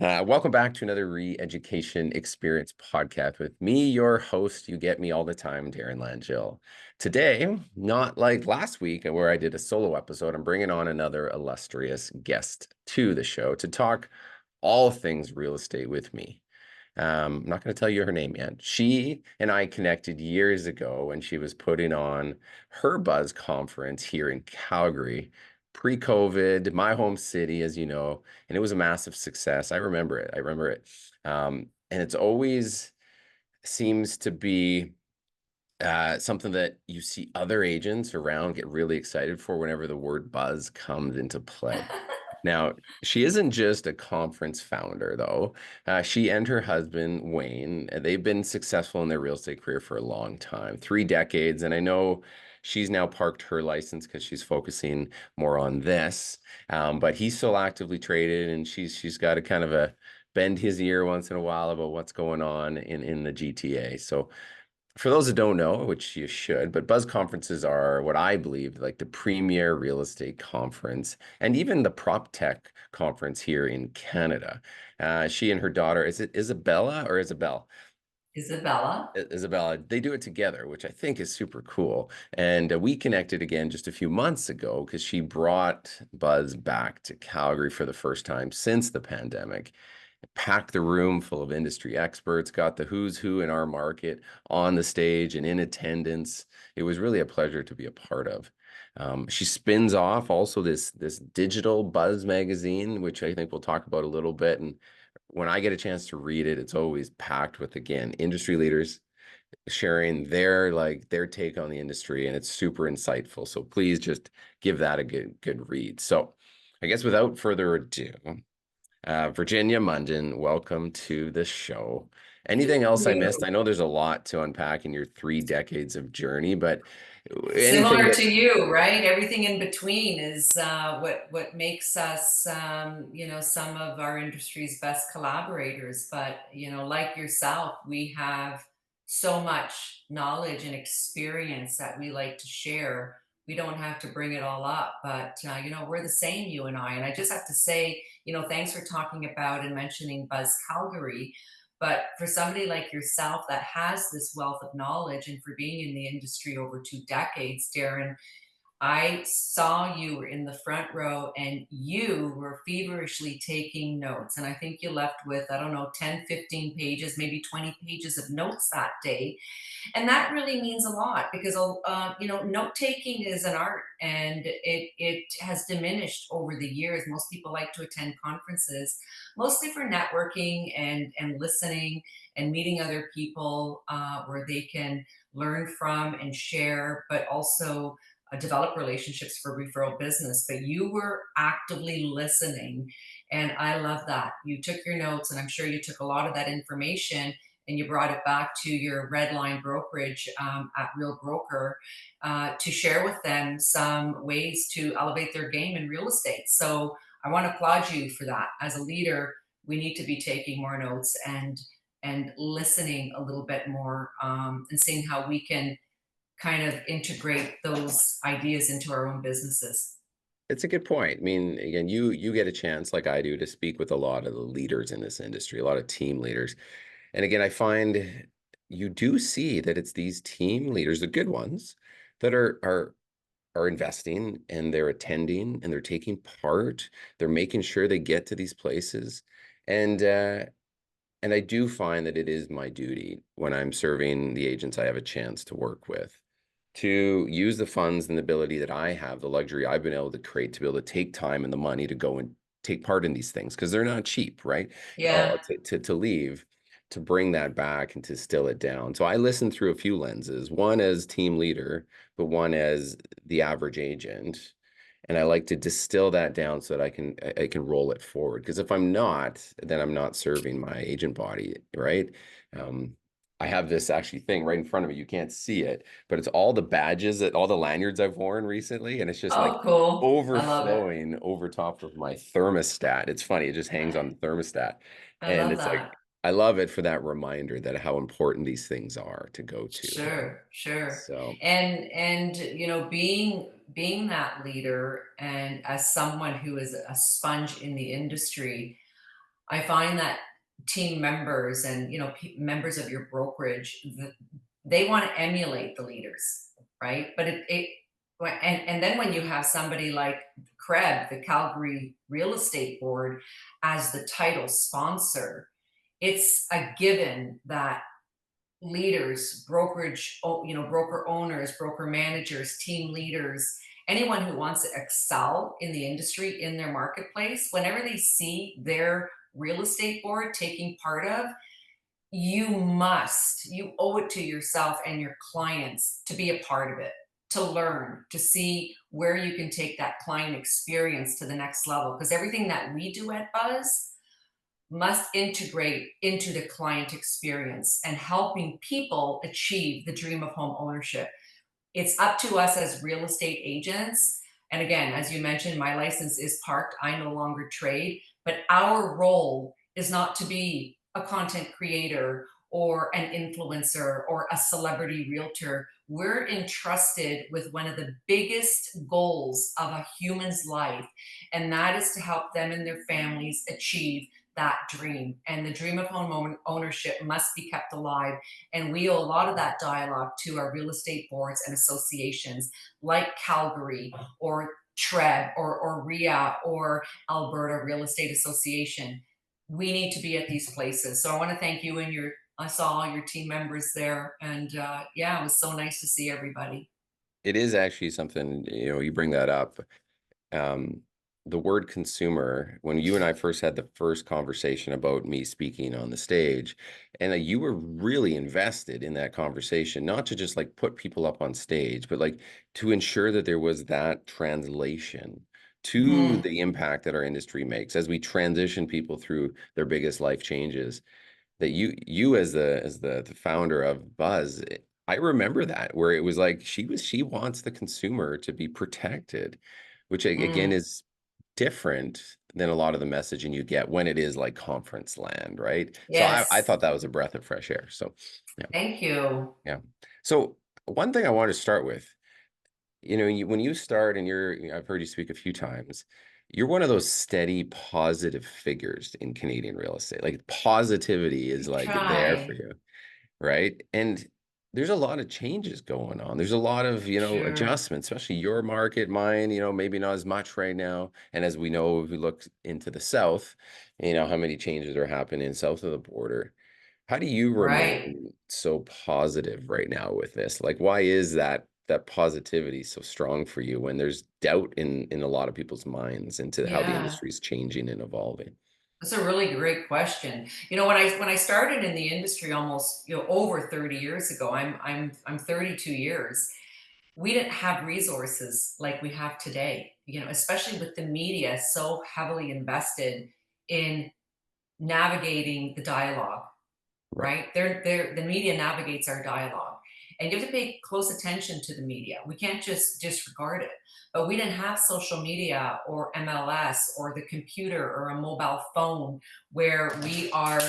Welcome back to another Re-Education Experience podcast with me, your host. You get me all the time, Darren Langell. Today, not like last week where I did a solo episode, I'm bringing on another illustrious guest to the show to talk all things real estate with me. I'm not going to tell you her name yet. She and I connected years ago when she was putting on her Buzz conference here in Calgary, pre-COVID, my home city, as you know, and it was a massive success. I remember it. I remember it. And it's always seems to be something that you see other agents around get really excited for whenever the word buzz comes into play. Now, she isn't just a conference founder, though. She and her husband, Wayne, they've been successful in their real estate career for a long time, 3 decades. And I know she's now parked her license because she's focusing more on this. But he's still actively traded, and she's got to kind of bend his ear once in a while about what's going on in the GTA. So for those that don't know, which you should, but Buzz conferences are what I believe like the premier real estate conference and even the prop tech conference here in Canada. She and her daughter, is it Isabella or Isabelle? Isabella. Isabella, they do it together, which I think is super cool. And we connected again just a few months ago because she brought Buzz back to Calgary for the first time since the pandemic, packed the room full of industry experts, got the who's who in our market on the stage and in attendance. It was really a pleasure to be a part of. She spins off also this digital Buzz magazine, which I think we'll talk about a little bit. And when I get a chance to read it, it's always packed with, again, industry leaders sharing their take on the industry, and it's super insightful. So please just give that a good read. So I guess without further ado, Virginia Munden, welcome to the show. Anything else I missed? I You. know there's a lot to unpack in your 3 decades of journey, but anything Similar that to you, right? Everything in between is what makes us, some of our industry's best collaborators. But like yourself, we have so much knowledge and experience that we like to share. We don't have to bring it all up, but we're the same, you and I. And I just have to say, thanks for talking about and mentioning Buzz Calgary. But for somebody like yourself that has this wealth of knowledge and for being in the industry over 2 decades, Darren, I saw you were in the front row and you were feverishly taking notes. And I think you left with, I don't know, 10, 15 pages, maybe 20 pages of notes that day. And that really means a lot because note taking is an art, and it has diminished over the years. Most people like to attend conferences mostly for networking and listening and meeting other people, where they can learn from and share, but also develop relationships for referral business. But you were actively listening, and I love that. You took your notes, and I'm sure you took a lot of that information and you brought it back to your red line brokerage, at Real Broker, to share with them some ways to elevate their game in real estate. So I want to applaud you for that. As a leader, we need to be taking more notes and listening a little bit more, and seeing how we can kind of integrate those ideas into our own businesses. it's a good point. I mean, again, you get a chance, like I do, to speak with a lot of the leaders in this industry, a lot of team leaders. And again, I find you do see that it's these team leaders, the good ones, that are investing and they're attending and they're taking part. They're making sure they get to these places. And and I do find that it is my duty when I'm serving the agents I have a chance to work with to use the funds and the ability that I have, the luxury I've been able to create to be able to take time and the money to go and take part in these things because they're not cheap, right? Yeah. To leave, to bring that back and to still it down. So I listen through a few lenses, one as team leader, but one as the average agent. And I like to distill that down so that I can roll it forward. Because if I'm not, then I'm not serving my agent body, right? Um, I have this actually thing right in front of me. You can't see it, but it's all the badges that all the lanyards I've worn recently, and it's just like Oh, cool. I love it. overflowing over top of my thermostat. It's funny, it just hangs on the thermostat. I And love it's that. like I love it for that reminder that how important these things are to go to. Sure, sure. So And being that leader and as someone who is a sponge in the industry, I find that team members and members of your brokerage, they want to emulate the leaders, right? But and then when you have somebody like Krebs, the Calgary Real Estate Board, as the title sponsor, it's a given that leaders, broker owners, broker managers, team leaders, anyone who wants to excel in the industry, in their marketplace, whenever they see their real estate board taking part of, you owe it to yourself and your clients to be a part of it, to learn, to see where you can take that client experience to the next level. Because everything that we do at Buzz must integrate into the client experience and helping people achieve the dream of home ownership. It's up to us as real estate agents. And again, as you mentioned, my license is parked. I no longer trade, but our role is not to be a content creator or an influencer or a celebrity realtor. We're entrusted with one of the biggest goals of a human's life, and that is to help them and their families achieve that dream. And the dream of home ownership must be kept alive. And we owe a lot of that dialogue to our real estate boards and associations like Calgary or TREB or RIA or Alberta Real Estate Association. We need to be at these places. So I want to thank you and I saw all your team members there. And yeah, it was so nice to see everybody. It is actually something, you bring that up. um, the word consumer, when you and I first had the first conversation about me speaking on the stage, and you were really invested in that conversation, not to just like put people up on stage, but like to ensure that there was that translation to Mhm. the impact that our industry makes as we transition people through their biggest life changes. That you as the founder of Buzz, I remember that where it was like she wants the consumer to be protected, which again Mm. is different than a lot of the messaging you get when it is like conference land, right? So I Yes. thought that was a breath of fresh air. So yeah, Thank you. yeah. So one thing I want to start with, when you start and I've heard you speak a few times, you're one of those steady positive figures in Canadian real estate. Like positivity is We like there for try. you, right? And there's a lot of changes going on. There's a lot of, Sure. adjustments, especially your market, mine, maybe not as much right now. And as we know, if we look into the south, how many changes are happening south of the border. How do you Right. remain so positive right now with this? Like, why is that positivity so strong for you when there's doubt in a lot of people's minds into how the Yeah. industry is changing and evolving? That's a really great question. When I started in the industry almost, over 30 years ago, I'm 32 years. We didn't have resources like we have today, especially with the media so heavily invested in navigating the dialogue, Right. right? The media navigates our dialogue. And you have to pay close attention to the media. We can't just disregard it. But we didn't have social media or MLS or the computer or a mobile phone where we are,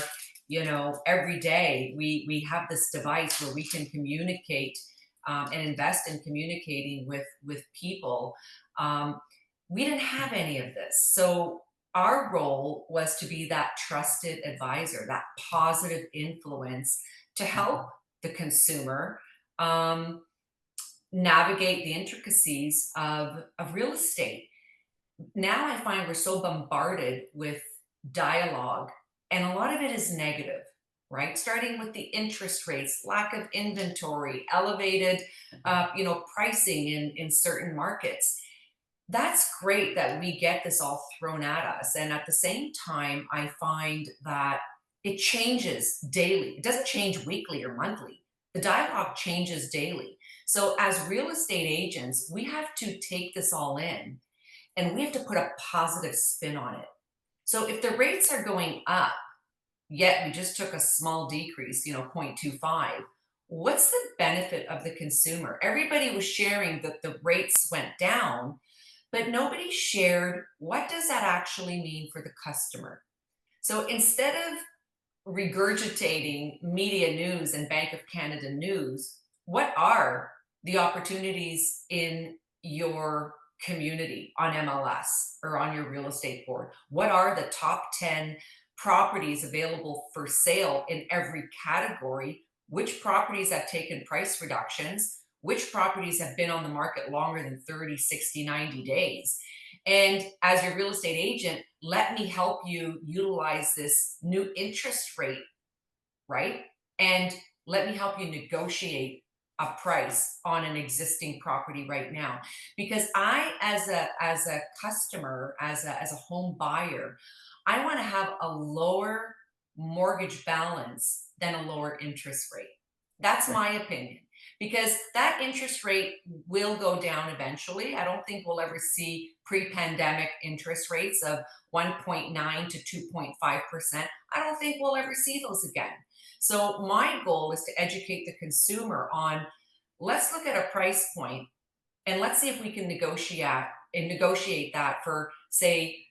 every day we have this device where we can communicate and invest in communicating with people. Um, we didn't have any of this. So our role was to be that trusted advisor, that positive influence to help the consumer um, navigate the intricacies of real estate. Now I find we're so bombarded with dialogue, and a lot of it is negative, right? Starting with the interest rates, lack of inventory, elevated, pricing in certain markets. That's great that we get this all thrown at us. And at the same time, I find that it changes daily. It doesn't change weekly or monthly. The dialogue changes daily. So, as real estate agents, we have to take this all in and we have to put a positive spin on it. So, if the rates are going up, yet we just took a small decrease, 0.25, what's the benefit of the consumer? Everybody was sharing that the rates went down, but nobody shared what does that actually mean for the customer. So instead of regurgitating media news and Bank of Canada news, what are the opportunities in your community on MLS or on your real estate board? What are the top 10 properties available for sale in every category, which properties have taken price reductions, which properties have been on the market longer than 30, 60, 90 days. And as your real estate agent, let me help you utilize this new interest rate, right? And let me help you negotiate a price on an existing property right now. Because I, as a customer, as a home buyer, I want to have a lower mortgage balance than a lower interest rate. That's Right. my opinion. Because that interest rate will go down eventually. I don't think we'll ever see pre-pandemic interest rates of 1.9 to 2.5%. I don't think we'll ever see those again. So my goal is to educate the consumer on, let's look at a price point and let's see if we can negotiate that for, say,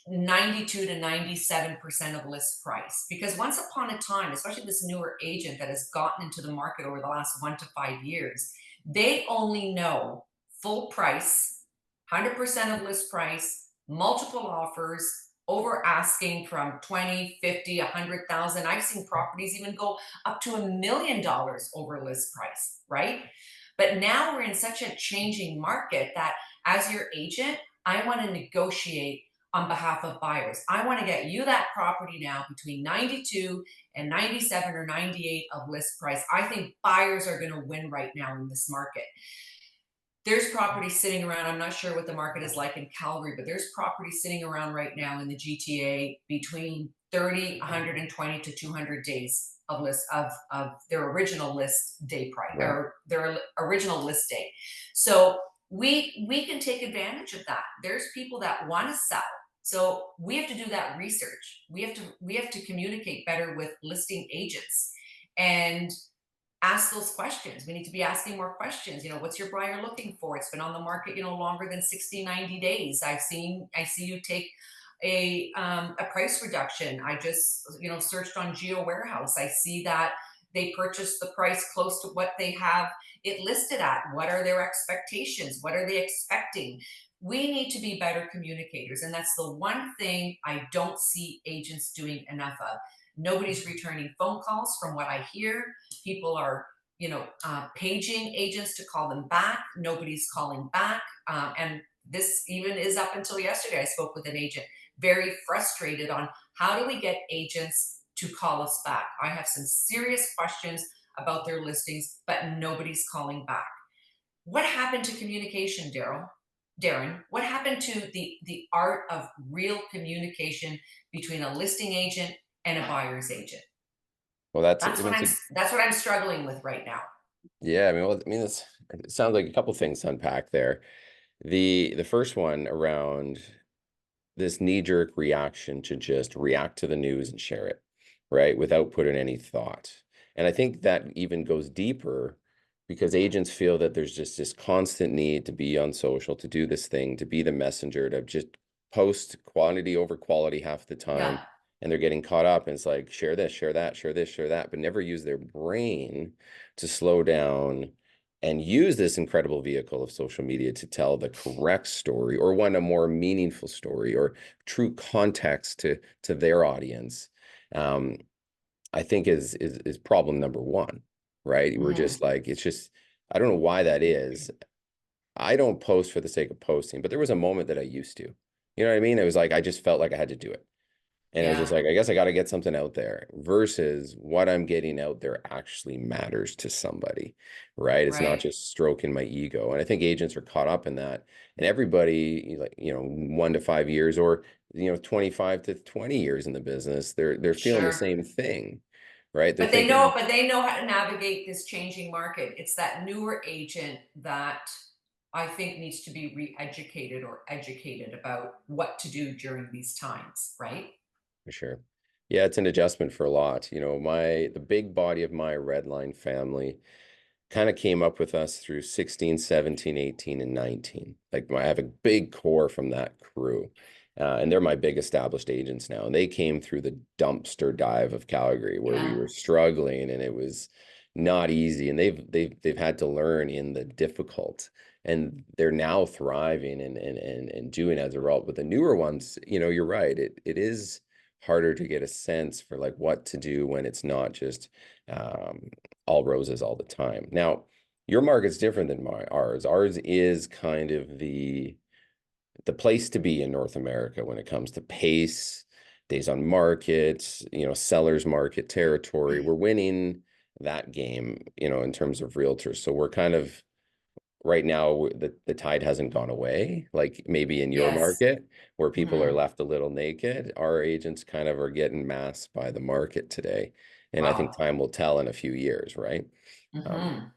92 to 97% of list price. Because once upon a time, especially this newer agent that has gotten into the market over the last 1 to 5 years, they only know full price, 100% of list price, multiple offers, over asking from 20, 50, 100,000. I've seen properties even go up to $1 million over list price, right? But now we're in such a changing market that as your agent, I want to negotiate on behalf of buyers. I want to get you that property now between 92 and 97 or 98 of list price. I think buyers are going to win right now in this market. There's property sitting around. I'm not sure what the market is like in Calgary, but there's property sitting around right now in the GTA between 30, 120 to 200 days of list of their original list day price Right. or their original list date. So we can take advantage of that. There's people that want to sell. So we have to do that research. We have to communicate better with listing agents and ask those questions. We need to be asking more questions. What's your buyer looking for? It's been on the market, longer than 60, 90 days. I see you take a price reduction. I just, searched on Geo Warehouse. I see that they purchased the price close to what they have it listed at. What are their expectations? What are they expecting? We need to be better communicators. And that's the one thing I don't see agents doing enough of. Nobody's returning phone calls from what I hear. People are, paging agents to call them back. Nobody's calling back. And this even is up until yesterday. I spoke with an agent, very frustrated on how do we get agents to call us back. I have some serious questions about their listings, but nobody's calling back. What happened to communication, Darren? What happened to the art of real communication between a listing agent and a buyer's agent? Well, that's, I That's mean, what it's I'm a, that's what I'm struggling with right now. yeah, it sounds like a couple things to unpack there. The first one around this knee-jerk reaction to just react to the news and share it, right? Without putting any thought. And I think that even goes deeper because agents feel that there's just this constant need to be on social, to do this thing, to be the messenger, to just post quantity over quality half the time. Yeah. And they're getting caught up. And it's like, share this, share that, share this, share that, but never use their brain to slow down and use this incredible vehicle of social media to tell the correct story or one a more meaningful story or true context to their audience. um, I think is problem number one, right? We're Hmm. just like, it's just, I don't know why that is. I don't post for the sake of posting, but there was a moment that I used to. You know what I mean? It was like I just felt like I had to do it. And it was just Yeah. like, I guess I got to get something out there versus what I'm getting out there actually matters to somebody, right? It's not Right. just stroking my ego. And I think agents are caught up in that. And everybody, like, 1 to 5 years or, 25 to 20 years in the business, they're feeling the Sure. same thing, right? They're But they know, thinking, but they know how to navigate this changing market. It's that newer agent that I think needs to be re-educated or educated about what to do during these times, right? for sure. Yeah, it's an adjustment for a lot. The big body of my red line family kind of came up with us through 16, 17, 18, and 19. Like I have a big core from that crew. And they're my big established agents now. And they came through the dumpster dive of Calgary where we Yeah. were struggling and it was not easy. And they've had to learn in the difficult. And they're now thriving and doing as a result. But the newer ones, you're right. It is harder to get a sense for like what to do when it's not just um, all roses all the time. Now, your market's different than ours. Ours is kind of the place to be in North America when it comes to pace, days on market, sellers market territory. We're winning that game, in terms of realtors. So we're kind of right now the tide hasn't gone away, like maybe in your Yes. market where people are Hmm. left a little naked. Our agents kind of are getting masked by the market today. And I think Wow. time will tell in a few years, right? Um, Hmm.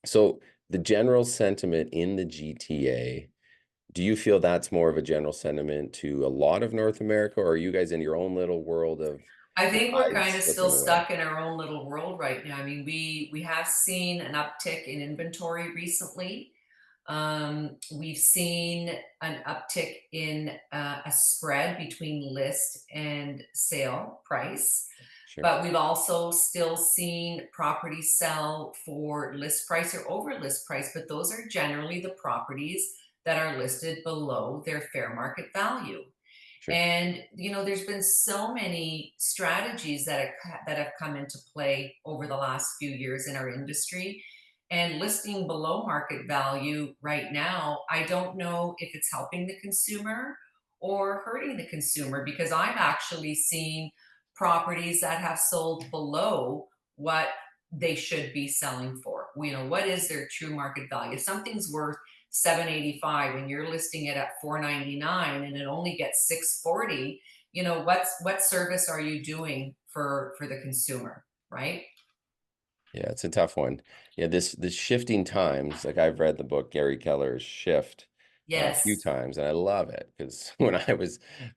so the general sentiment in the GTA, do you feel that's more of a general sentiment to a lot of North America, or are you guys in your own little world of I the think we're tide kind of still slipping away? stuck in our own little world right now. I mean, we have seen an uptick in inventory recently. We've seen an uptick in a spread between list and sale price, Sure, but we've also still seen properties sell for list price or over list price. But those are generally the properties that are listed below their fair market value. sure. And there's been so many strategies that have come into play over the last few years in our industry. And listing below market value right now, I don't know if it's helping the consumer or hurting the consumer, because I've actually seen properties that have sold below what they should be selling for. What is their true market value? If something's worth 785 and you're listing it at 499 and it only gets 640, what service are you doing for the consumer, right? Yeah, it's a tough one. Yeah, this shifting times, like I've read the book Gary Keller's Shift a few Yes. times, and I love it because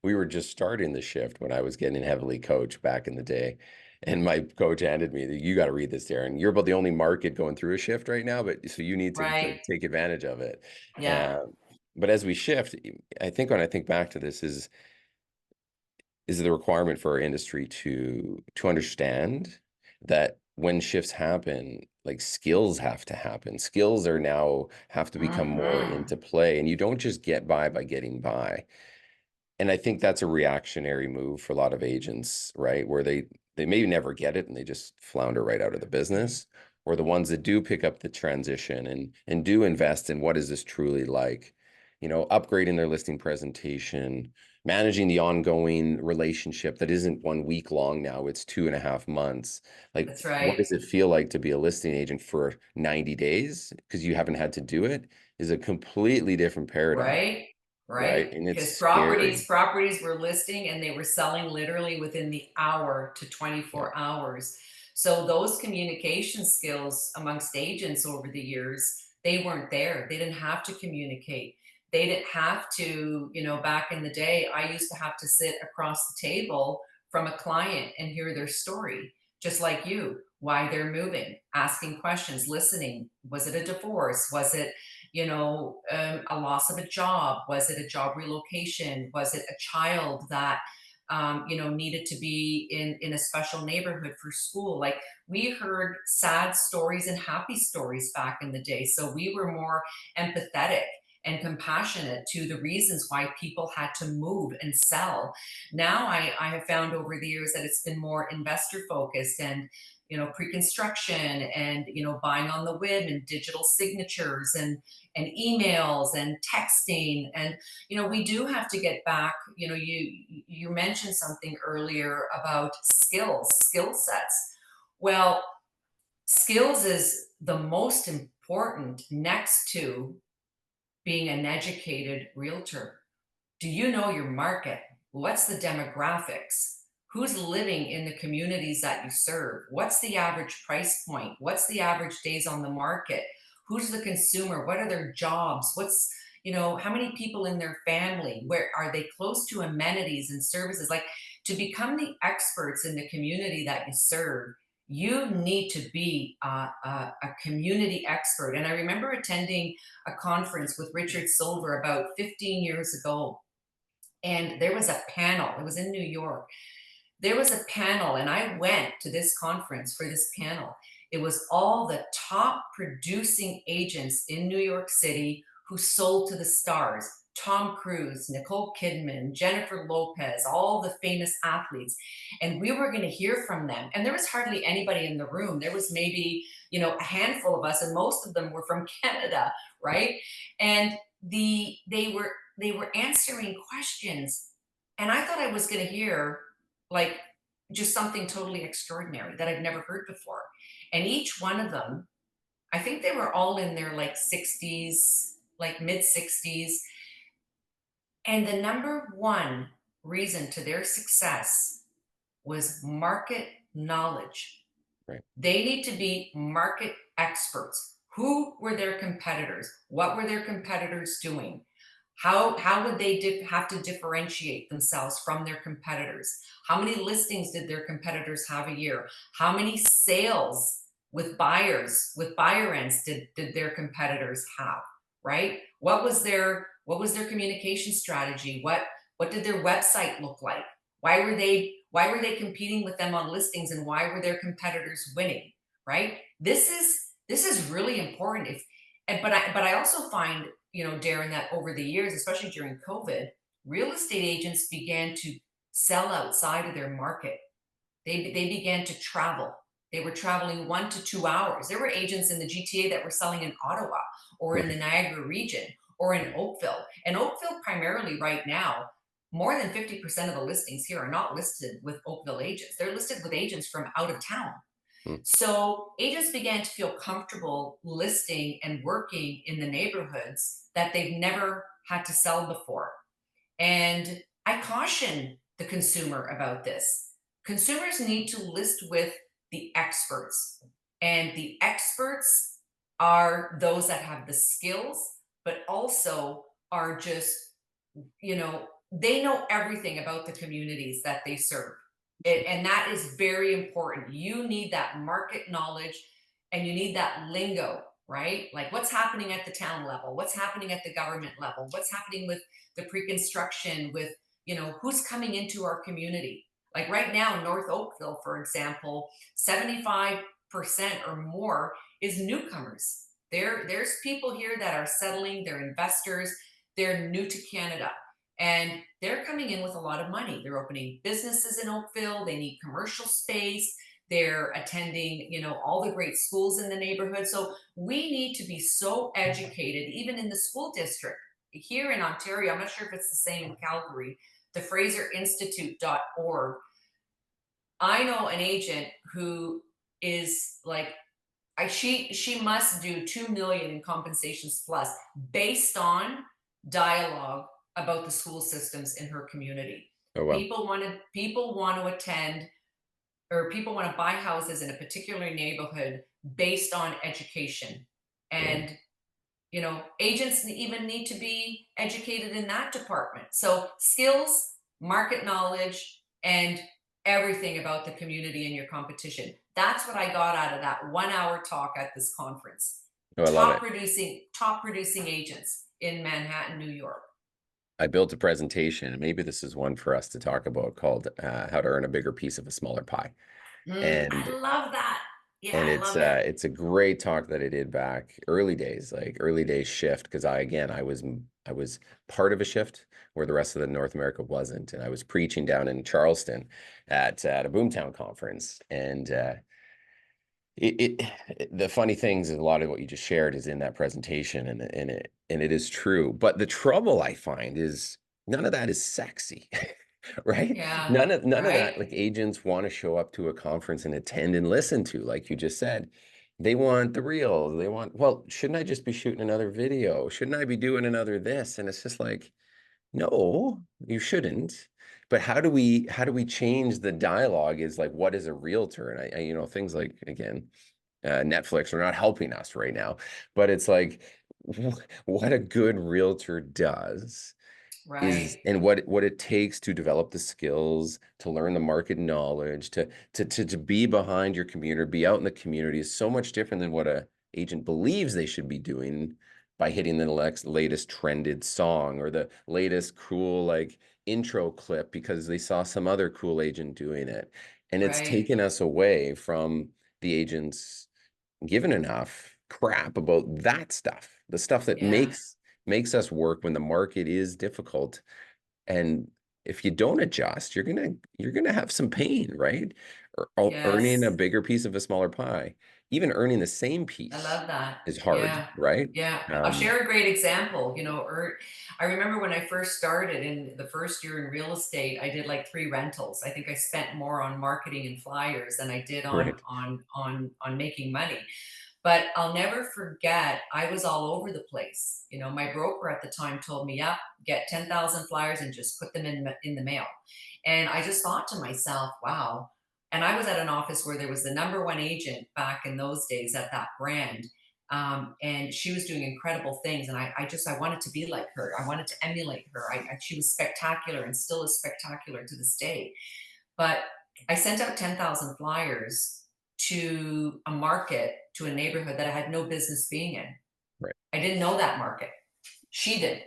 we were just starting the shift when I was getting heavily coached back in the day. And my coach handed me, you got to read this, Darren. You're about the only market going through a shift right now, but so you need to Right. like take advantage of it. Yeah. But as we shift, I think when I think back to this is the requirement for our industry to understand that when shifts happen, like skills have to happen. Skills are now have to become more Hmm. into play, and you don't just get by getting by. And I think that's a reactionary move for a lot of agents, right? Where they maybe never get it and they just flounder right out of the business. Or the ones that do pick up the transition and do invest in what is this truly like, upgrading their listing presentation, managing the ongoing relationship that isn't 1 week long now, it's 2.5 months. Like, That's what right. does it feel like to be a listing agent for 90 days because you haven't had to do it is a completely different paradigm, Right, right? right. And it's Because scary. properties were listing and they were selling literally within the hour to Yeah. 24 hours. So those communication skills amongst agents over the years, they weren't there. They didn't have to communicate. They didn't have to, back in the day, I used to have to sit across the table from a client and hear their story, just like you, why they're moving, asking questions, listening. Was it a divorce? Was it a loss of a job? Was it a job relocation? Was it a child that, needed to be in a special neighborhood for school? Like, we heard sad stories and happy stories back in the day. So we were more empathetic and compassionate to the reasons why people had to move and sell. Now I have found over the years that it's been more investor focused and pre-construction and buying on the whim and digital signatures and emails and texting. And we do have to get back. You mentioned something earlier about skill sets. Well, skills is the most important next to being an educated realtor. Do you know your market? What's the demographics? Who's living in the communities that you serve? What's the average price point? What's the average days on the market? Who's the consumer? What are their jobs? How many people in their family? Where are they close to amenities and services? Like, to become the experts in the community that you serve, you need to be a community expert. And I remember attending a conference with Richard Silver about 15 years ago, and there was a panel. It was in New York. There was a panel, and I went to this conference for this panel. It was all the top producing agents in New York City who sold to the stars. Tom Cruise, Nicole Kidman, Jennifer Lopez, all the famous athletes. And we were going to hear from them. And there was hardly anybody in the room. There was maybe, a handful of us, and most of them were from Canada, right? And they were answering questions. And I thought I was going to hear like just something totally extraordinary that I've never heard before. And each one of them, I think they were all in their like 60s, like mid 60s, and the number one reason to their success was market knowledge. Right. They need to be market experts. Who were their competitors? What were their competitors doing? How would they have to differentiate themselves from their competitors? How many listings did their competitors have a year? How many sales with buyer ends did their competitors have? Right? What was their communication strategy? What did their website look like? Why were they competing with them on listings, and why were their competitors winning? Right? This is really important. But I also find, Darren, that over the years, especially during COVID, real estate agents began to sell outside of their market. They began to travel. They were traveling 1 to 2 hours. There were agents in the GTA that were selling in Ottawa or in the Right. Niagara region or in Right. Oakville. And Oakville, primarily right now, more than 50% of the listings here are not listed with Oakville agents. They're listed with agents from out of town. Mm. So agents began to feel comfortable listing and working in the neighborhoods that they've never had to sell before. And I caution the consumer about this. Consumers need to list with the experts, and the experts are those that have the skills, but also are just, they know everything about the communities that they serve. And that is very important. You need that market knowledge, and you need that lingo, right? Like what's happening at the town level, what's happening at the government level, what's happening with the pre-construction, with, who's coming into our community. Like right now, North Oakville, for example, 75% or more is newcomers. There's people here that are settling, they're investors, they're new to Canada. And they're coming in with a lot of money. They're opening businesses in Oakville. They need commercial space. They're attending, all the great schools in the neighborhood. So we need to be so educated, even in the school district. Here in Ontario, I'm not sure if it's the same in Calgary, the FraserInstitute.org. I know an agent who is like, she must do 2 million in compensations plus based on dialogue about the school systems in her community. Oh, wow. People want to attend, or people want to buy houses in a particular neighborhood based on education. Yeah. And agents even need to be educated in that department. So skills, market knowledge, and everything about the community and your competition. That's what I got out of that 1 hour talk at this conference. Oh, I love Top it. producing, top producing agents in Manhattan, New York. I built a presentation, and maybe this is one for us to talk about, called How to Earn a Bigger Piece of a Smaller Pie. I And love that. Yeah, and I love it. it's a great talk that I did back early days, like early days shift, because I was part of a shift where the rest of the North America wasn't, and I was preaching down in Charleston at a Boomtown conference. And the funny things is a lot of what you just shared is in that presentation, and it is true. But the trouble I find is none of that is sexy. Right? Yeah, None of that, right, like, agents want to show up to a conference and attend and listen to, like you just said. They want the real. They want, well, shouldn't I just be shooting another video? Shouldn't I be doing another this? And it's just like, no, you shouldn't. But how do we change the dialogue is like, what is a realtor? And things like, again, Netflix are not helping us right now, but it's like, what a good realtor does is, right, and what it takes to develop the skills, to learn the market knowledge, to be behind your community, be out in the community, is so much different than what a agent believes they should be doing by hitting the latest trended song or the latest cool, like, intro clip because they saw some other cool agent doing it. And it's right. taken us away from the agents giving enough crap about that stuff, the stuff that Yeah, makes makes us work when the market is difficult. And if you don't adjust, you're gonna have some pain, right? Earning a Yes. bigger piece of a smaller pie, even earning the same I piece love that. is hard, Yeah. right? Yeah. I'll Um, share a great example. I remember when I first started in the first year in real estate, I did like 3 rentals. I think I spent more on marketing and flyers than I did on right, making money. But I'll never forget, I was all over the place. My broker at the time told me, "Yeah, get 10,000 flyers and just put them in the mail." And I just thought to myself, wow. And I was at an office where there was the number one agent back in those days at that brand. And she was doing incredible things. And I wanted to be like her. I wanted to emulate her. She was spectacular and still is spectacular to this day. But I sent out 10,000 flyers to a market, to a neighborhood that I had no business being in. right, I didn't know that market. She did,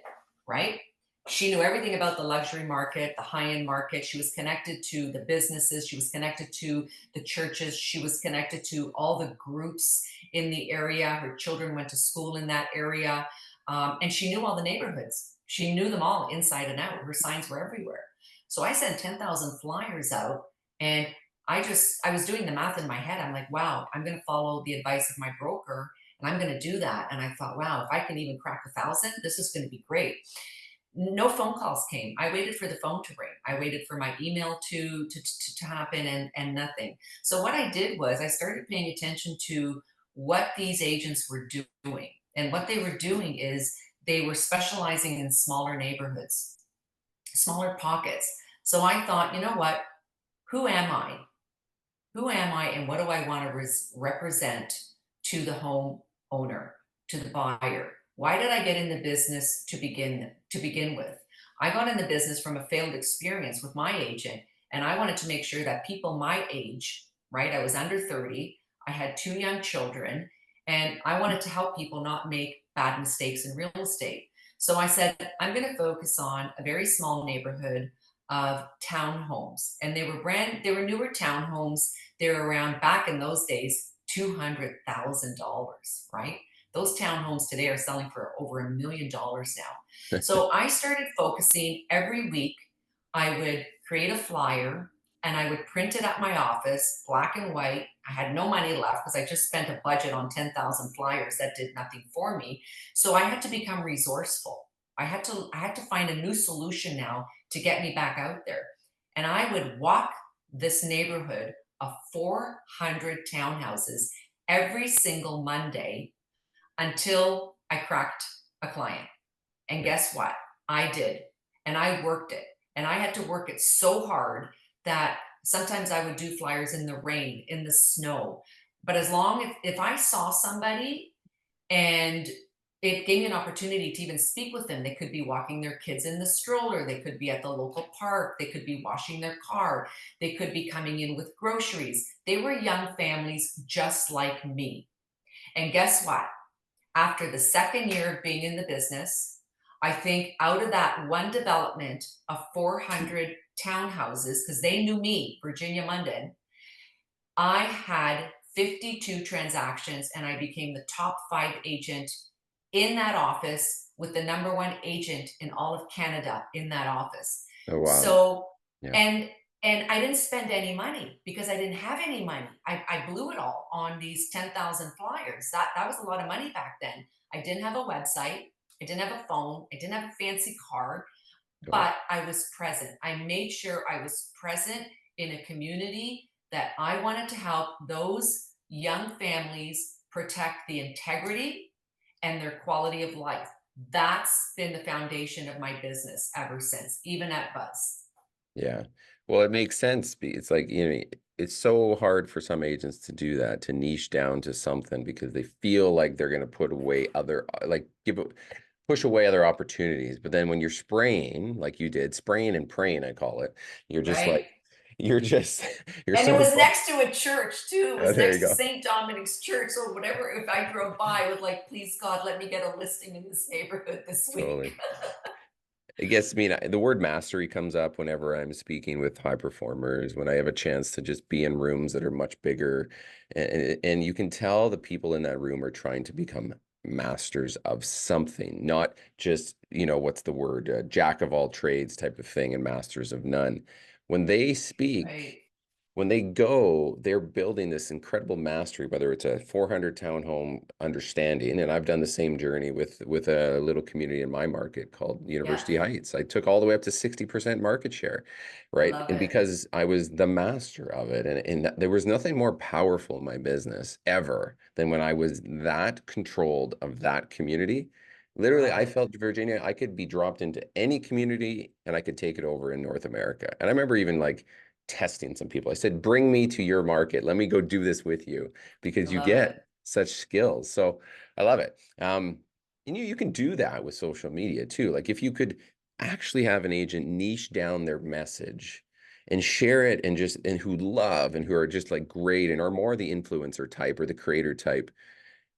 right? She knew everything about the luxury market, the high end market. She was connected to the businesses. She was connected to the churches. She was connected to all the groups in the area. Her children went to school in that area. And she knew all the neighborhoods. She knew them all inside and out. Her signs were everywhere. So I sent 10,000 flyers out, and I was doing the math in my head. I'm like, wow, I'm going to follow the advice of my broker, and I'm going to do that. And I thought, wow, if I can even crack 1,000, this is going to be great. No phone calls came. I waited for the phone to ring. I waited for my email to happen, and nothing. So what I did was I started paying attention to what these agents were doing. And what they were doing is they were specializing in smaller neighborhoods, smaller pockets. So I thought, you know what? Who am I? Who am I and what do I want to represent to the home owner, to the buyer? Why did I get in the business to begin with? I got in the business from a failed experience with my agent, and I wanted to make sure that people my age, right? I was under 30, I had 2 young children, and I wanted to help people not make bad mistakes in real estate. So I said, I'm going to focus on a very small neighborhood of townhomes, and they were newer townhomes. They're around, back in those days, $200,000, right? Those townhomes today are selling for over $1 million now. So I started focusing every week. I would create a flyer and I would print it at my office, black and white. I had no money left because I just spent a budget on 10,000 flyers that did nothing for me. So I had to become resourceful. I had to find a new solution now to get me back out there. And I would walk this neighborhood of 400 townhouses every single Monday until I cracked a client. And right. guess what? I did. And I worked it. And I had to work it so hard that sometimes I would do flyers in the rain, in the snow. But as long as if I saw somebody and it gave me an opportunity to even speak with them. They could be walking their kids in the stroller. They could be at the local park. They could be washing their car. They could be coming in with groceries. They were young families just like me. And guess what? After the second year of being in the business, I think out of that one development of 400 townhouses, because they knew me, Virginia Munden, I had 52 transactions and I became the top 5 agent in that office with the number one agent in all of Canada in that office. Oh, wow. So, Yeah, and I didn't spend any money because I didn't have any money. I blew it all on these 10,000 flyers. That was a lot of money back then. I didn't have a website. I didn't have a phone. I didn't have a fancy car, right. but I was present. I made sure I was present in a community that I wanted to help those young families protect the integrity and their quality of life. That's been the foundation of my business ever since, even at Buzz. Yeah. Well, it makes sense. It's like, it's so hard for some agents to do that, to niche down to something because they feel like they're going to put away other, like push away other opportunities. But then when you're spraying, like you did, spraying and praying, I call it, you're just like, Right? you're just, you're And it so, was next to a church too. It oh, was there you next to go. St. Dominic's Church. So whatever, if I drove by, I would like, please God, let me get a listing in this neighborhood this week. Totally. I guess, the word mastery comes up whenever I'm speaking with high performers, when I have a chance to just be in rooms that are much bigger. And you can tell the people in that room are trying to become masters of something, not just, what's the word, jack of all trades type of thing and masters of none. When they Right. speak, when they go, they're building this incredible mastery, whether it's a 400 townhome understanding, and I've done the same journey with a little community in my market called Yeah. University Heights. I took all the way up to 60% market share, right? Love And it. because I was the master of it, and there was nothing more powerful in my business ever than when I was that controlled of that community. Literally, Love I it. felt Virginia, I could be dropped into any community and I could take it over in North America. And I remember even like testing some people. I said, bring me to your market. Let me go do this with you I because you love get it. such skills. So I love it. And you can do that with social media too. Like if you could actually have an agent niche down their message and share it and who love and who are just like great and are more the influencer type or the creator type,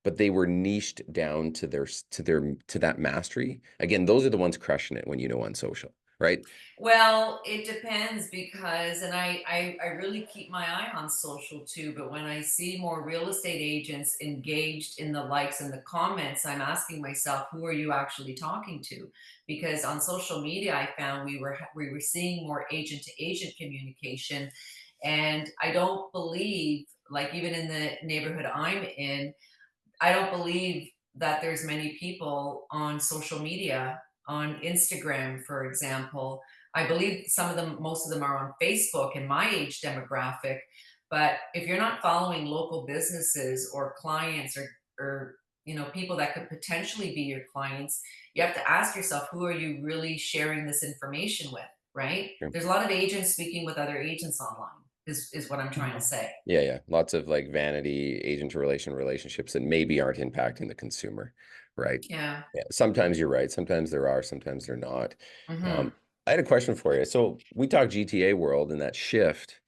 but they were niched down to that mastery. Again, those are the ones crushing it when on social, right? Well, it depends because, and I really keep my eye on social too, but when I see more real estate agents engaged in the likes and the comments, I'm asking myself, who are you actually talking to? Because on social media, I found we were seeing more agent to agent communication. And I don't believe, like even in the neighborhood I'm in, I don't believe that there's many people on social media, on Instagram, for example. I believe some of them, most of them are on Facebook in my age demographic. But if you're not following local businesses or clients or people that could potentially be your clients, you have to ask yourself, who are you really sharing this information with, right? Sure. There's a lot of agents speaking with other agents online, is what I'm trying to say. Yeah, yeah. Lots of like vanity agent to relationships that maybe aren't impacting the consumer, right? Yeah. Yeah. Sometimes you're right. Sometimes there are, sometimes they're not. Um, Hmm. I had a question for you. So we talked GTA world and that shift.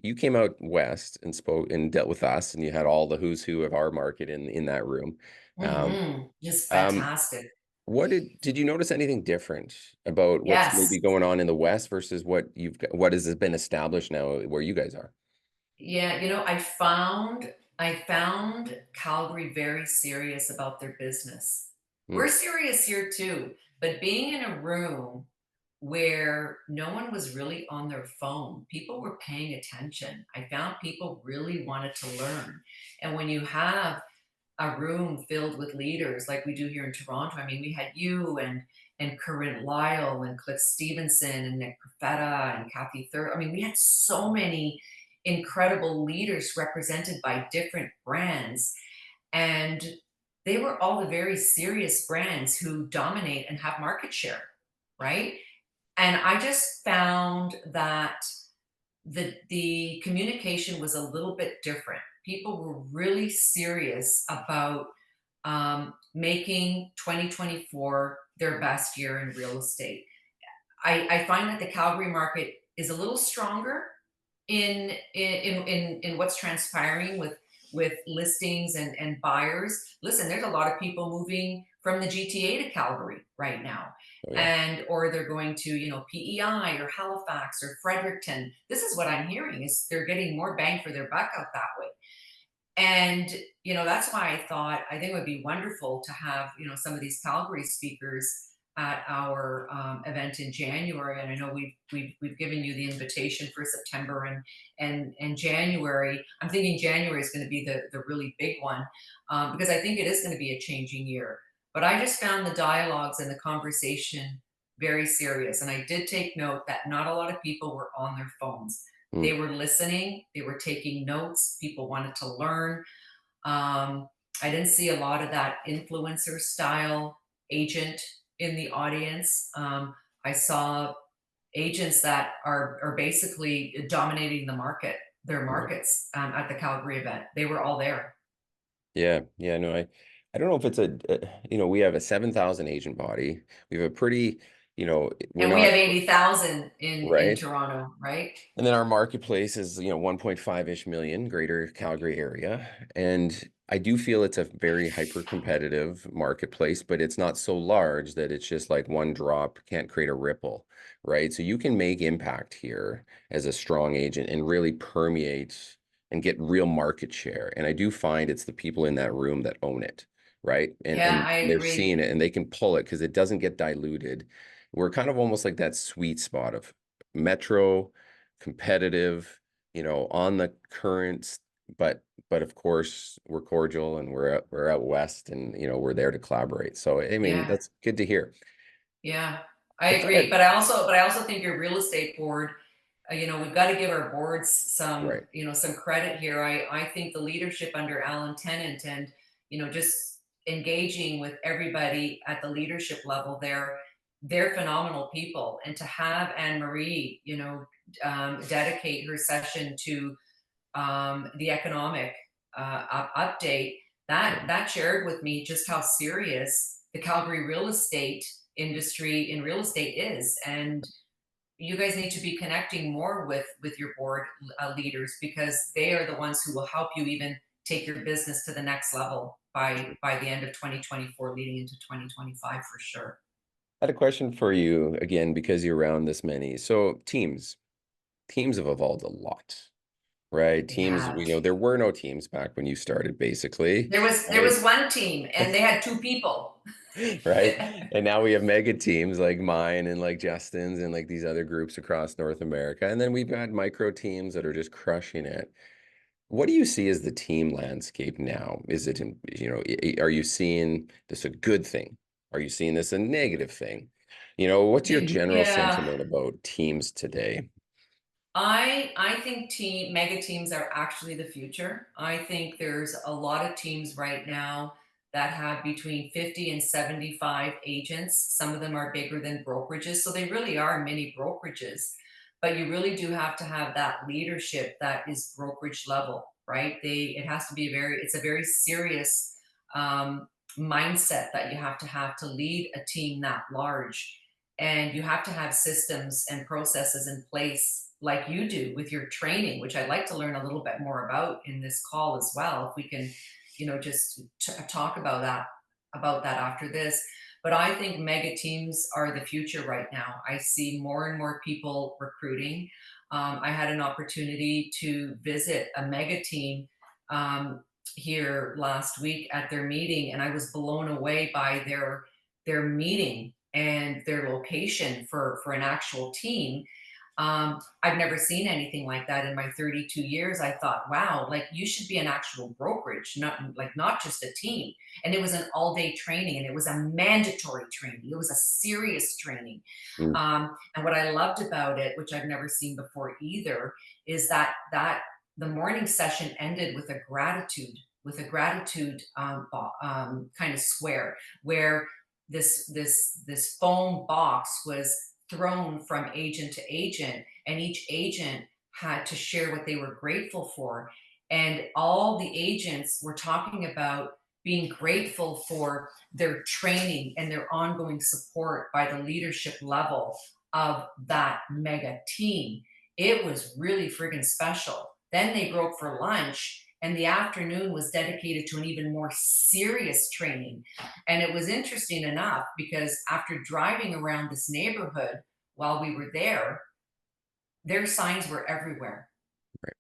You came out west and spoke and dealt with us, and you had all the who's who of our market in that room. Um, Just um, fantastic. what did you notice anything different about what's maybe Yes. going on in the west versus what has been established now where you guys are? Yeah, I found Calgary very serious about their business. We're Hmm. serious here too, but being in a room where no one was really on their phone, people were paying attention. I found people really wanted to learn. And when you have a room filled with leaders like we do here in Toronto. I mean, we had you and Corinne Lyle and Cliff Stevenson and Nick Profeta and Kathy Third. I mean, we had so many incredible leaders represented by different brands. And they were all the very serious brands who dominate and have market share, right? And I just found that the communication was a little bit different. People were really serious about making 2024 their best year in real estate. I find that the Calgary market is a little stronger in what's transpiring with listings and buyers. Listen, there's a lot of people moving from the GTA to Calgary right now, Oh yeah. and or they're going to PEI or Halifax or Fredericton. This is what I'm hearing is they're getting more bang for their buck out that way. And that's why I think it would be wonderful to have some of these Calgary speakers at our event in January. And I know we've given you the invitation for September and January. I'm thinking January is going to be the really big one, because I think it is going to be a changing year. But I just found the dialogues and the conversation very serious, and I did take note that not a lot of people were on their phones. Hmm. They were listening, they were taking notes, people wanted to learn. Um, I didn't see a lot of that influencer style agent in the audience. I saw agents that are basically dominating their Right. markets at the Calgary event. They were all there. Yeah, yeah, no, I don't know if it's we have a 7,000 agent body. We have a pretty, we're And we not have 80,000 in right. Toronto, right? And then our marketplace is, 1.5-ish million, Greater Calgary area. And I do feel it's a very hyper competitive marketplace, but it's not so large that it's just like one drop can't create a ripple, right? So you can make impact here as a strong agent and really permeate and get real market share. And I do find it's the people in that room that own it, right? Yeah, I And they're agree. seeing it and they can pull it because it doesn't get diluted. We're kind of almost like that sweet spot of metro, competitive, on the currents, but of course we're cordial and we're out west and we're there to collaborate. So I mean, Yeah. that's good to hear. Yeah, I If I agree. had, But I also think your real estate board, we've got to give our boards right, some credit here. I think the leadership under Alan Tennant and, just engaging with everybody at the leadership level there, they're phenomenal people. And to have Anne Marie, dedicate her session to the economic update, that right. that shared with me just how serious the Calgary real estate industry in real estate is. And you guys need to be connecting more with your board leaders, because they are the ones who will help you even take your business to the next level by the end of 2024, leading into 2025 for sure. I had a question for you again because you're around this many. So teams have evolved a lot, right? They Teams, have. there were no teams back when you started, basically, There was right? one team and they had two people. Right. And now we have mega teams like mine and like Justin's and like these other groups across North America. And then we've got micro teams that are just crushing it. What do you see as the team landscape now? Is it, are you seeing this a good thing? Are you seeing this a negative thing? What's your general Yeah, sentiment about teams today? I think mega teams are actually the future. I think there's a lot of teams right now that have between 50 and 75 agents. Some of them are bigger than brokerages, so they really are mini brokerages. But you really do have to have that leadership that is brokerage level, right? It has to be it's a very serious um, mindset that you have to lead a team that large. And you have to have systems and processes in place like you do with your training, which I'd like to learn a little bit more about in this call as well. If we can, just talk about that after this. But I think mega teams are the future right now. I see more and more people recruiting. I had an opportunity to visit a mega team um, here last week at their meeting, and I was blown away by their meeting and their location for an actual team. I've never seen anything like that in my 32 years. I thought, wow, like you should be an actual brokerage, not just a team. And it was an all day training, and it was a mandatory training. It was a serious training. Mm, And what I loved about it, which I've never seen before either, is that the morning session ended with a gratitude kind of square, where this foam box was thrown from agent to agent, and each agent had to share what they were grateful for. And all the agents were talking about being grateful for their training and their ongoing support by the leadership level of that mega team. It was really friggin' special. Then they broke for lunch, and the afternoon was dedicated to an even more serious training. And it was interesting enough because after driving around this neighborhood while we were there, their signs were everywhere. right.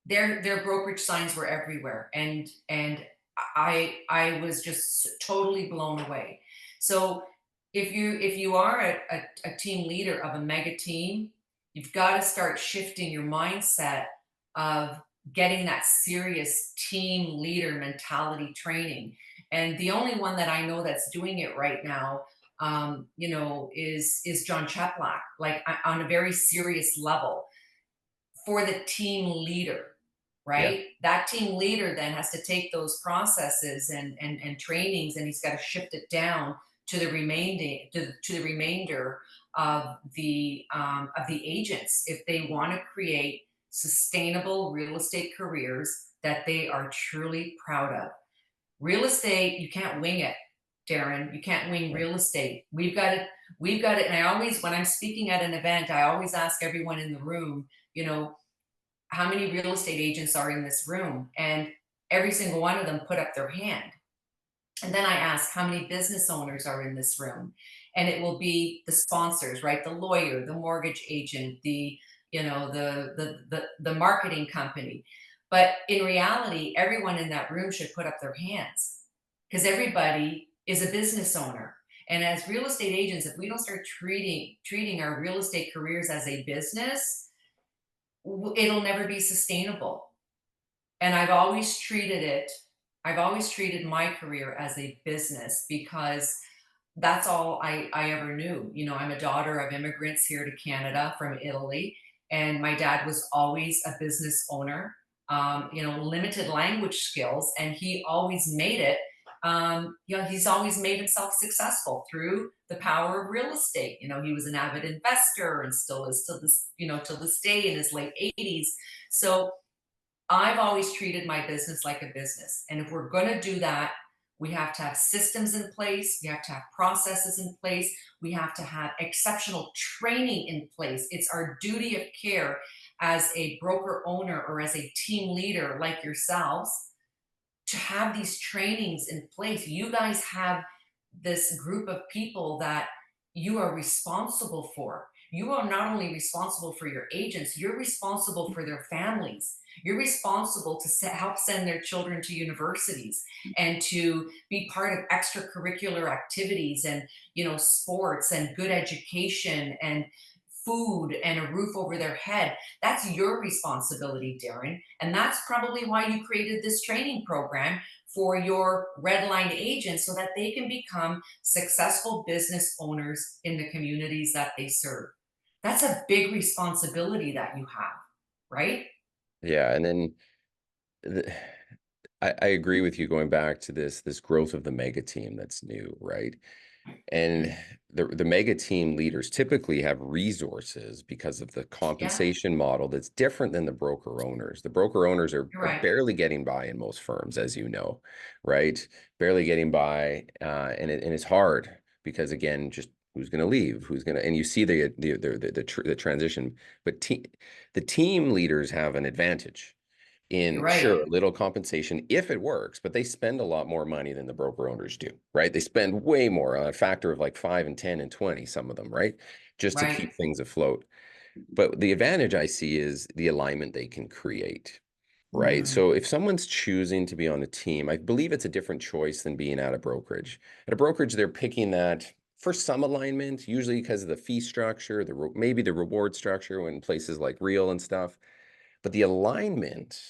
Their brokerage signs were everywhere, and I was just totally blown away. So if you are a team leader of a mega team, you've got to start shifting your mindset of getting that serious team leader mentality training. And the only one that I know that's doing it right now, is John Cheplack, like on a very serious level for the team leader, Yeah. right? That team leader then has to take those processes and trainings, and he's got to shift it down to the remainder of the agents if they want to create sustainable real estate careers that they are truly proud of. Real estate, you can't wing it, Darren. You can't wing Right. real estate. We've got it. And I always, when I'm speaking at an event, I always ask everyone in the room, you know, how many real estate agents are in this room? And every single one of them put up their hand. And then I ask how many business owners are in this room. And it will be the sponsors, right? The lawyer, the mortgage agent, the marketing company. But in reality, everyone in that room should put up their hands, because everybody is a business owner. And as real estate agents, if we don't start treating our real estate careers as a business, it'll never be sustainable. And I've always treated my career as a business because that's all I ever knew. You know, I'm a daughter of immigrants here to Canada from Italy, and my dad was always a business owner, you know, limited language skills, and he always made it. You know, he's always made himself successful through the power of real estate. You know, he was an avid investor and still is to this, you know, to this day in his late 80s. So I've always treated my business like a business. And if we're going to do that, we have to have systems in place. We have to have processes in place. We have to have exceptional training in place. It's our duty of care as a broker owner or as a team leader like yourselves to have these trainings in place. You guys have this group of people that you are responsible for. You are not only responsible for your agents, you're responsible for their families. You're responsible to help send their children to universities and to be part of extracurricular activities and, you know, sports and good education and food and a roof over their head. That's your responsibility, Darren. And that's probably why you created this training program for your red line agents so that they can become successful business owners in the communities that they serve. That's a big responsibility that you have, right? Yeah, and then the, I agree with you going back to this growth of the mega team that's new, right? And the mega team leaders typically have resources because of the Yeah, compensation model that's different than the broker owners. The broker owners you're are right. barely getting by in most firms, as you know, right? Barely getting by, and it's hard because again, just who's going to leave, who's going to, and you see the transition, but the team leaders have an advantage You're in right. sure a little compensation if it works, but they spend a lot more money than the broker owners do, right? They spend way more on a factor of like 5 and 10 and 20, some of them, right? Just to Right. keep things afloat. But the advantage I see is the alignment they can create, right? Mm, So if someone's choosing to be on a team, I believe it's a different choice than being at a brokerage. At a brokerage, they're picking that for some alignment, usually because of the fee structure, maybe the reward structure when places like Real and stuff. But the alignment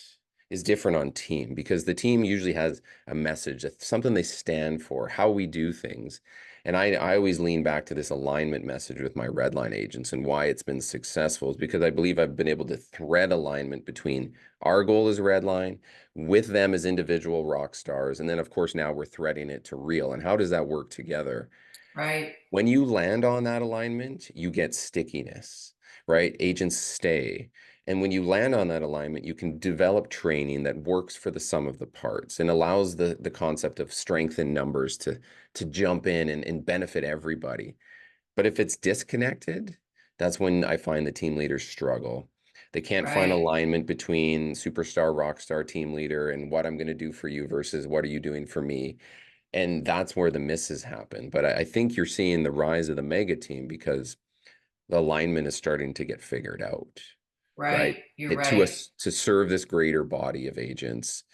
is different on team because the team usually has a message, something they stand for, how we do things. And I always lean back to this alignment message with my red line agents, and why it's been successful is because I believe I've been able to thread alignment between our goal as red line with them as individual rock stars. And then, of course, now we're threading it to Real. And how does that work together? right. When you land on that alignment, you get stickiness, right? Agents stay. And when you land on that alignment, you can develop training that works for the sum of the parts and allows the concept of strength in numbers to jump in and benefit everybody. But if it's disconnected, that's when I find the team leaders struggle. They can't find Right. alignment between superstar, rock star team leader and what I'm going to do for you versus what are you doing for me. And that's where the misses happen. But I think you're seeing the rise of the mega team because the alignment is starting to get figured out, right? Right. You're It to right. us to serve this greater body of agents.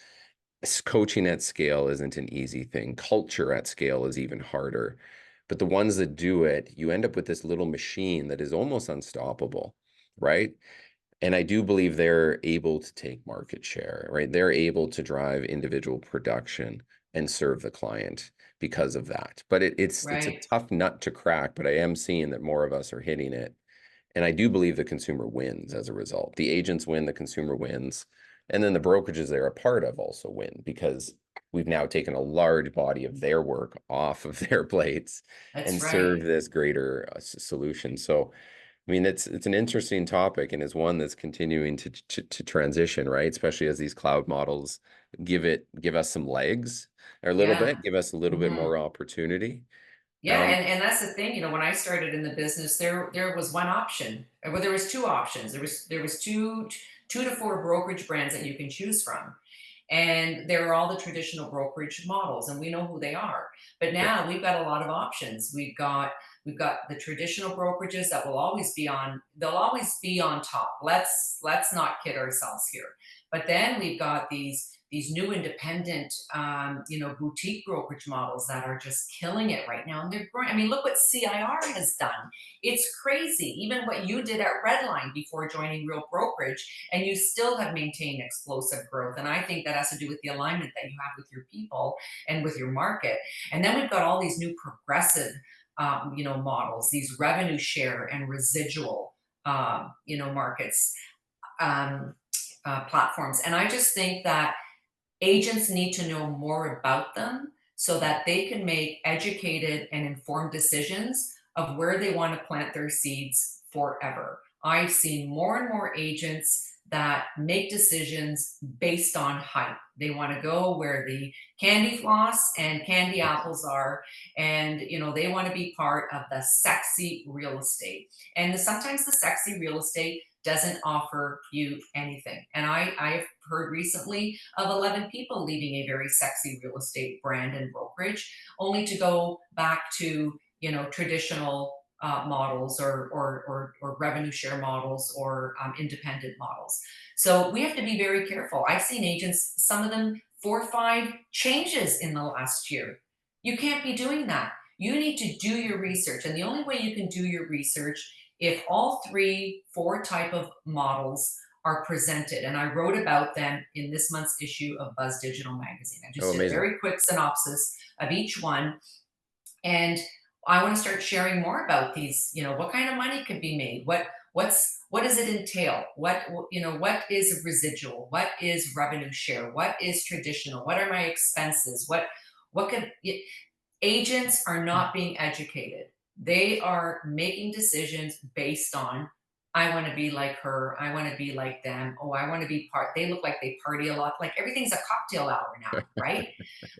Coaching at scale isn't an easy thing. Culture at scale is even harder. But the ones that do it, you end up with this little machine that is almost unstoppable, right? And I do believe they're able to take market share, right? They're able to drive individual production and serve the client because of that. But it's a Right. tough nut to crack, but I am seeing that more of us are hitting it. And I do believe the consumer wins as a result. The agents win, the consumer wins. And then the brokerages they're a part of also win because we've now taken a large body of their work off of their plates That's and right. serve this greater solution. So I mean, it's an interesting topic and is one that's continuing to transition, right? Especially as these cloud models give us some legs or a little Yeah. bit, give us a little bit Hmm. more opportunity. Yeah, Um, and that's the thing. You know, when I started in the business, there was one option. Well, there was two options. There was two to four brokerage brands that you can choose from, and they're all the traditional brokerage models, and we know who they are. But yeah, now we've got a lot of options. We've got the traditional brokerages that will always be on. They'll always be on top. Let's not kid ourselves here. But then we've got these these new independent, boutique brokerage models that are just killing it right now. And they're growing. I mean, look what CIR has done. It's crazy. Even what you did at Redline before joining Real Brokerage, and you still have maintained explosive growth. And I think that has to do with the alignment that you have with your people and with your market. And then we've got all these new progressive, models, these revenue share and residual, markets, um, platforms. And I just think that agents need to know more about them so that they can make educated and informed decisions of where they want to plant their seeds forever. I've seen more and more agents that make decisions based on hype. They want to go where the candy floss and candy apples are, and they want to be part of the sexy real estate. And sometimes the sexy real estate doesn't offer you anything. And I've heard recently of 11 people leaving a very sexy real estate brand and brokerage, only to go back to traditional models, or revenue share models, or independent models. So we have to be very careful. I've seen agents, some of them 4 or 5 changes in the last year. You can't be doing that. You need to do your research, and the only way you can do your research, if all 3, 4 type of models are presented, and I wrote about them in this month's issue of Buzz Digital Magazine. I Oh, just did a amazing. very quick synopsis of each one, and I want to start sharing more about these. What kind of money could be made? What does it entail? What is residual? What is revenue share? What is traditional? What are my expenses? What could agents are not being educated. They are making decisions based on, I want to be like her. I want to be like them. Oh, I want to be they look like they party a lot. Like everything's a cocktail hour now, right?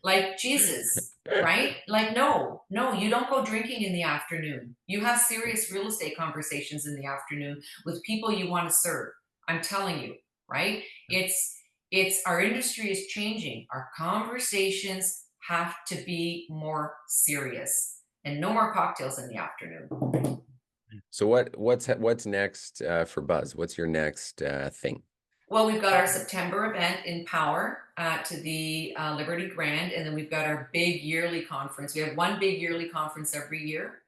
Like Jesus, right? Like, no, no, you don't go drinking in the afternoon. You have serious real estate conversations in the afternoon with people you want to serve. I'm telling you, right? It's our industry is changing. Our conversations have to be more serious, and no more cocktails in the afternoon. So what's next for Buzz? What's your next thing? Well, we've got our September event in Power, to the Liberty Grand, and then we've got our big yearly conference. We have one big yearly conference every year.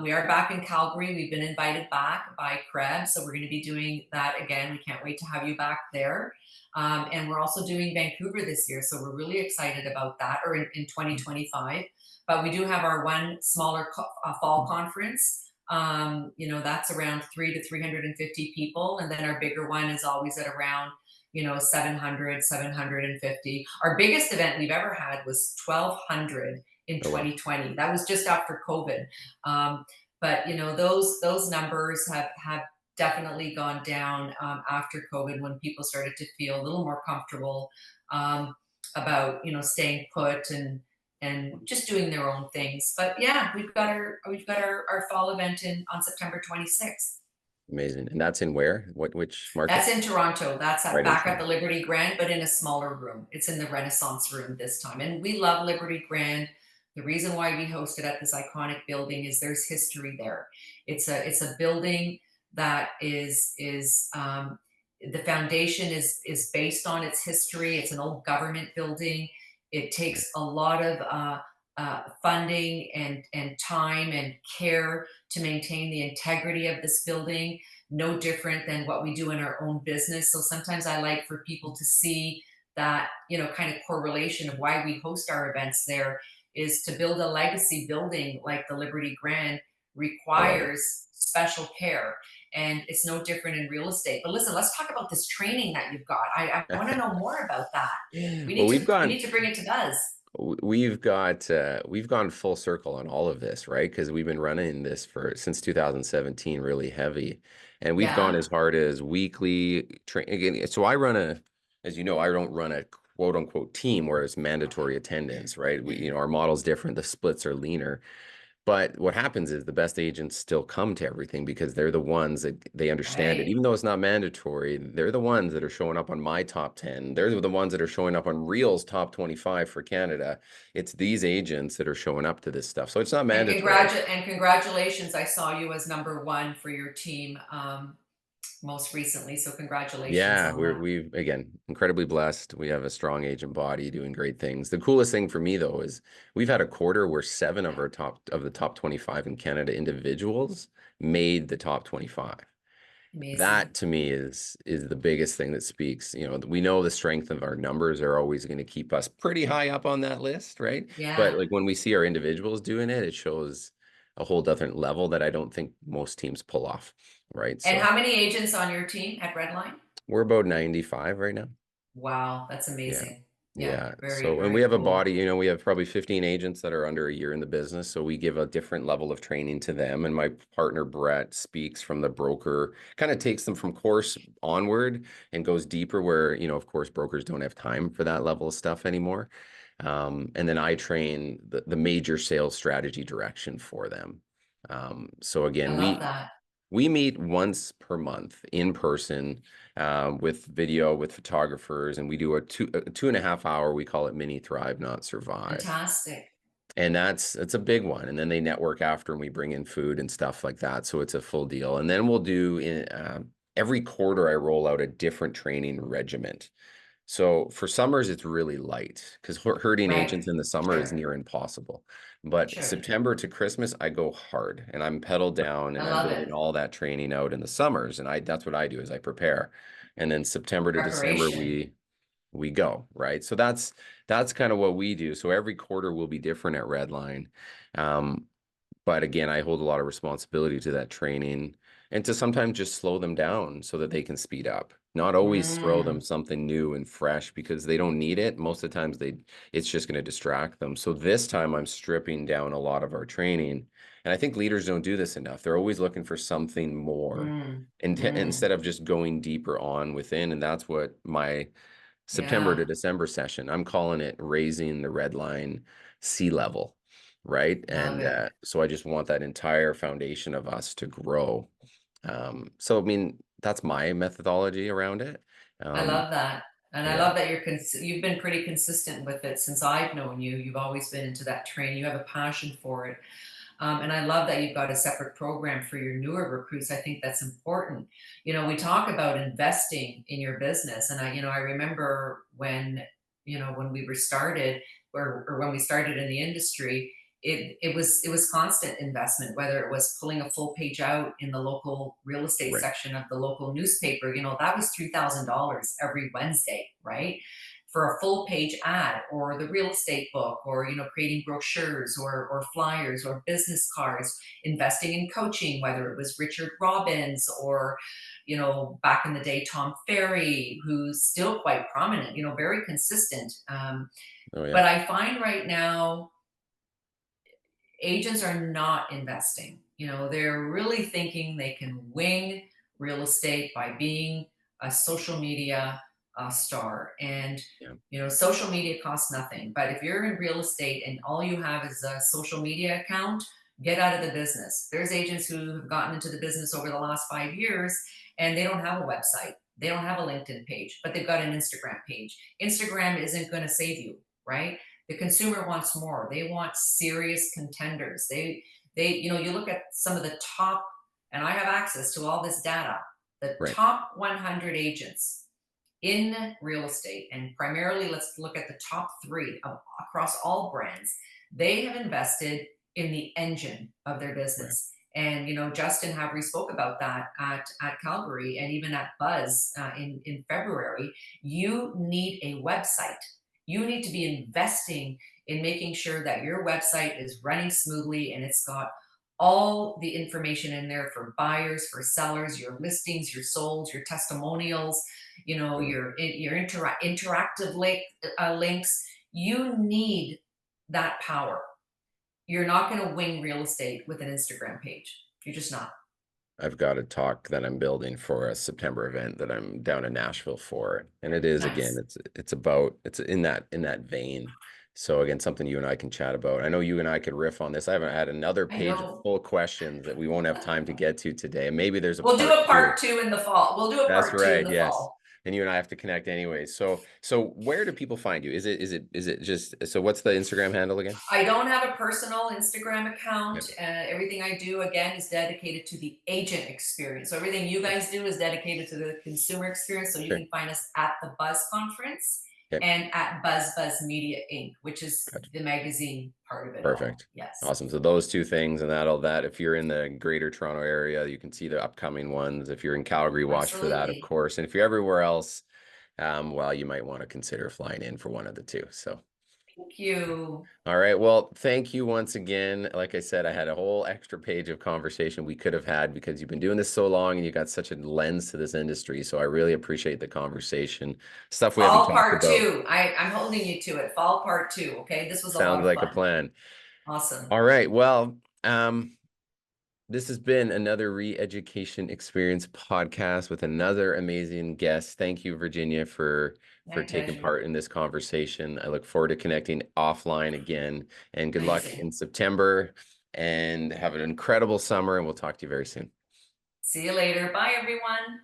We are back in Calgary. We've been invited back by Krebs, so we're going to be doing that again. We can't wait to have you back there. And we're also doing Vancouver this year, so we're really excited about that, or in 2025. But we do have our one smaller fall conference. That's around 300 to 350 people, and then our bigger one is always at around 700, 750. Our biggest event we've ever had was 1,200 in Oh, wow. 2020. That was just after COVID. But those numbers have definitely gone down after COVID, when people started to feel a little more comfortable about staying put and just doing their own things. But yeah, we've got our fall event on September 26th. Amazing. And that's in where? Which market? That's in Toronto. That's Right in back at Toronto. the Liberty Grand, but in a smaller room. It's in the Renaissance room this time. And we love Liberty Grand. The reason why we host it at this iconic building is there's history there. It's a building that is the foundation is based on its history. It's an old government building. It takes a lot of funding and time and care to maintain the integrity of this building, no different than what we do in our own business. So sometimes I like for people to see that, kind of correlation of why we host our events there, is to build a legacy building like the Liberty Grand I love it. requires special care. And it's no different in real estate. But listen, let's talk about this training that you've got. I want to know more about that. We Well, need to we need to bring it to Buzz. we've gone full circle on all of this, right? Because we've been running this for since 2017, really heavy, and we've gone Yeah, as hard as weekly train again. So as you know, I don't run a quote unquote team where it's mandatory attendance, right? Our model's different. The splits are leaner. But what happens is the best agents still come to everything because they're the ones that they understand it. right. Even though it's not mandatory, they're the ones that are showing up on my top 10. They're the ones that are showing up on Real's top 25 for Canada. It's these agents that are showing up to this stuff. So it's not And mandatory. congratulations! I saw you as number one for your team. most recently. So congratulations Yeah, on that. we've again incredibly blessed. We have a strong agent body doing great things. The coolest thing for me though is we've had a quarter where seven of the top 25 in Canada individuals made the top 25. That Amazing. to me is the biggest thing that speaks. You know, we know the strength of our numbers are always going to keep us pretty high up on that list, right? But Yeah. like when we see our individuals doing it, it shows a whole different level that I don't think most teams pull off, right? And So how many agents on your team at Redline? we're about 95 right now. Wow, that's Yeah. amazing. Yeah, Yeah. very, So, and we very have a cool. body, you know, we have probably 15 agents that are under a year in the business. So we give a different level of training to them. And my partner, Brett, speaks from the broker, kind of takes them from course onward and goes deeper where, you know, of course, brokers don't have time for that level of stuff anymore. And then I train the major sales strategy direction for them. So I again, love that. we meet once per month in person with video, with photographers, and we do a 2.5 hour, we call it mini thrive, not survive. Fantastic. And it's a big one. And then they network after and we bring in food and stuff like that. So it's a full deal. And then we'll do every quarter, I roll out a different training regiment. So for summers, it's really light because herding Right. agents in the summer is Sure. near impossible. But Sure. September to Christmas, I go hard and I'm pedal down I and I'm love building it. all that training out in the summers. And that's what I do is I prepare. And then September to December, Preparation. we go, right? So that's kind of what we do. So every quarter will be different at Redline. Um, but again, I hold a lot of responsibility to that training and to sometimes just slow them down so that they can speed up. Not always throw them Mm, something new and fresh because they don't need it. Most of the times it's just going to distract them. So this time I'm stripping down a lot of our training. And I think leaders don't do this enough. They're always looking for something more mm, and mm. instead of just going deeper on within. And that's what my September to Yeah, December session. I'm calling it raising the red line sea level, right? love And it. so I just want that entire foundation of us to grow. So I mean, that's my methodology around it. I Um, love that. And I yeah, love that you've been pretty consistent with it since I've known you. You've always been into that training. You have a passion for it. And I love that you've got a separate program for your newer recruits. I think that's important. You know, we talk about investing in your business, and I remember when, when we were started, or when we started in the industry, it was constant investment. Whether it was pulling a full page out in the local real estate right, section of the local newspaper, that was $3,000 every Wednesday, right? For a full page ad, or the real estate book, or creating brochures, or flyers, or business cards, investing in coaching, whether it was Richard Robbins, or back in the day Tom Ferry, who's still quite prominent, very consistent. oh yeah, But I find right now agents are not investing. They're really thinking they can wing real estate by being a social media star. And, yeah, social media costs nothing. But if you're in real estate and all you have is a social media account, get out of the business. There's agents who have gotten into the business over the last 5 years and they don't have a website. They don't have a LinkedIn page, but they've got an Instagram page. Instagram isn't going to save you, right? The consumer wants more. They want serious contenders. You look at some of the top, and I have access to all this data, the right, top 100 agents in real estate, and primarily let's look at the top three across all brands. They have invested in the engine of their right, business. And Justin Havry spoke about that at Calgary, and even at Buzz in February. You need a website. You need to be investing in making sure that your website is running smoothly and it's got all the information in there for buyers, for sellers, your listings, your solds, your testimonials, right. your interactive links. You need that power. You're not going to wing real estate with an Instagram page. You're just not. I've got a talk that I'm building for a September event that I'm down in Nashville for. And it is again, Nice. it's in that vein. So again, something you and I can chat about. I know you and I could riff on this. I haven't had another I page of know. full questions that we won't have time to get to today. Maybe there's a We'll do part a two. part two in the fall. We'll do a That's part two in right. the Yes. fall. and you and I have to connect anyways. So where do people find you? Is it just so what's the Instagram handle again? I don't have a personal Instagram Yeah, account. Everything I do, again, is dedicated to the agent experience. So everything you guys do is dedicated to the consumer experience. So you sure. can find us at the Buzz Conference Okay, and at Buzz Media Inc., which is gotcha. the magazine part of it all. Perfect. Yes, Awesome. So those two things and that if you're in the Greater Toronto area, you can see the upcoming ones. If you're in Calgary, watch for that, of absolutely. course. And if you're everywhere else, well, you might want to consider flying in for one of the two. So, Thank you. all right. Well, thank you once again. Like I said, I had a whole extra page of conversation we could have had because you've been doing this so long and you got such a lens to this industry. So I really appreciate the conversation. Stuff we haven't Fall talked part about. two. I'm holding you to it. Fall part two. Okay. This was a lot Sounds of like a fun. plan. Awesome. All right. Well, this has been another Re-Education Experience podcast with another amazing guest. Thank you, Virginia, for My taking pleasure. part in this conversation. I look forward to connecting offline again. And good luck Amazing. in September. And have an incredible summer. And we'll talk to you very soon. See you later. Bye, everyone.